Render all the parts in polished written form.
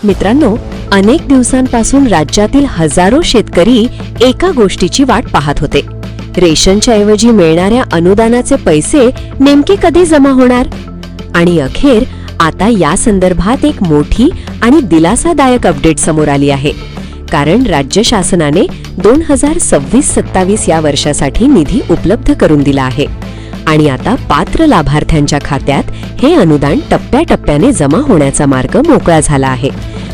मित्रांनो, अनेक दिवसांपासून राज्यातील हजारो शेतकरी एका गोष्टीची वाट पाहत होते. रेशनच्या ऐवजी मिळणाऱ्या अनुदानाचे पैसे नेमके कधी जमा होणार? आणि अखेर आता या संदर्भात एक मोठी आणि दिलासादायक अपडेट समोर आली आहे. कारण राज्य शासनाने 2026-27 या वर्षासाठी निधी उपलब्ध करून दिला आहे आणि आता पात्र लाभार्थ्यांच्या खात्यात हे अनुदान टप्प्याटप्प्याने जमा होण्याचा मार्ग मोकळा झाला आहे.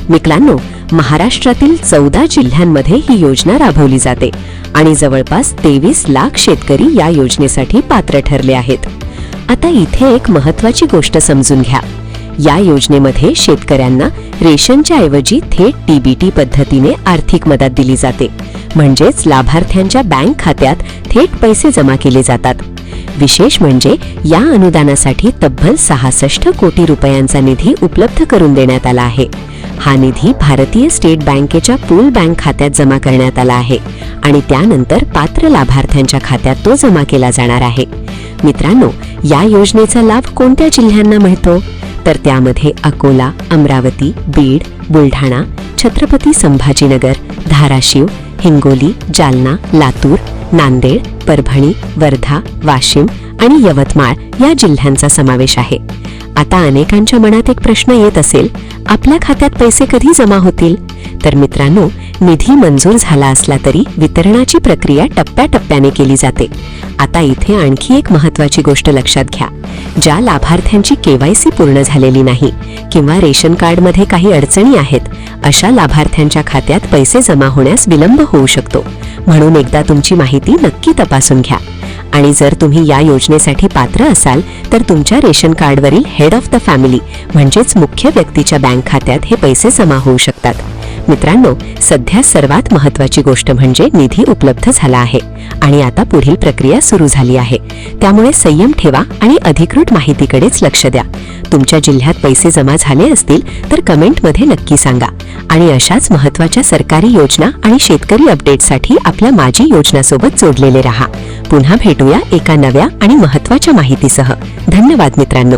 मित्रांनो, महाराष्ट्रातील 14 जिल्ह्यांमध्ये ही योजना राबवली जाते आणि जवळपास 23 लाख शेतकरी या योजनेसाठी पात्र ठरले आहेत. आता इथे एक महत्त्वाची गोष्ट समजून घ्या. या योजनेमध्ये शेतकऱ्यांना रेशनच्या ऐवजी थेट डीबीटी पद्धतीने आर्थिक मदत दिली जाते. म्हणजेच लाभार्थ्यांच्या बँक खात्यात थेट पैसे जमा केले जातात. विशेष म्हणजे या अनुदानासाठी तब्बल 66 कोटी रुपयांचा निधी उपलब्ध करून देण्यात आला आहे. हा निधी भारतीय स्टेट बँकेच्या पूल बँक खात्यात जमा करण्यात आला आहे आणि त्यानंतर पात्र लाभार्थ्यांच्या खात्यात तो जमा केला जाणार आहे. मित्रांनो, या योजनेचा लाभ कोणत्या जिल्ह्यांना मिळतो? तर त्यामध्ये अकोला, अमरावती, बीड, बुलढाणा, छत्रपती संभाजीनगर, धाराशिव, हिंगोली, जालना, लातूर, नांदेड, परभणी, वर्धा, वाशिम आणि यवतमाळ या जिल्ह्यांचा समावेश आहे. आता अनेकांच्या मनात एक प्रश्न येत असेल, आपल्या खात्यात पैसे कधी जमा होतील? तर मित्रांनो, निधी मंजूर झाला असला तरी वितरणाची प्रक्रिया टप्प्याटप्प्याने केली जाते. आता इथे आणखी एक महत्त्वाची गोष्ट लक्षात घ्या. ज्या लाभार्थ्यांची केवायसी पूर्ण झालेली नाही किंवा रेशन कार्डमध्ये काही अडचणी आहेत, अशा लाभार्थ्यांच्या खात्यात पैसे जमा होण्यास विलंब होऊ शकतो. म्हणून एकदा तुमची माहिती नक्की तपासून घ्या. आणि जर तुम्ही या योजनेसाठी पात्र असाल तर तुमच्या रेशन कार्डवरील हेड ऑफ द फॅमिली म्हणजेच मुख्य व्यक्तीच्या बँक खात्यात हे पैसे जमा होऊ शकतात. मित्रांनो, सध्या सर्वात महत्त्वाची गोष्ट म्हणजे निधी उपलब्ध झाला आहे आणि आता पुढील प्रक्रिया सुरू झाली आहे. त्यामुळे संयम ठेवा आणि अधिकृत माहितीकडेच लक्ष द्या. तुमच्या जिल्ह्यात पैसे जमा झाले असतील तर कमेंटमध्ये नक्की सांगा. आणि अशाच महत्त्वाच्या सरकारी योजना आणि शेतकरी अपडेटसाठी आपल्या माझी योजनासोबत जोडलेले रहा. पुन्हा भेटूया एका नव्या आणि महत्त्वाच्या माहितीसह. धन्यवाद मित्रांनो.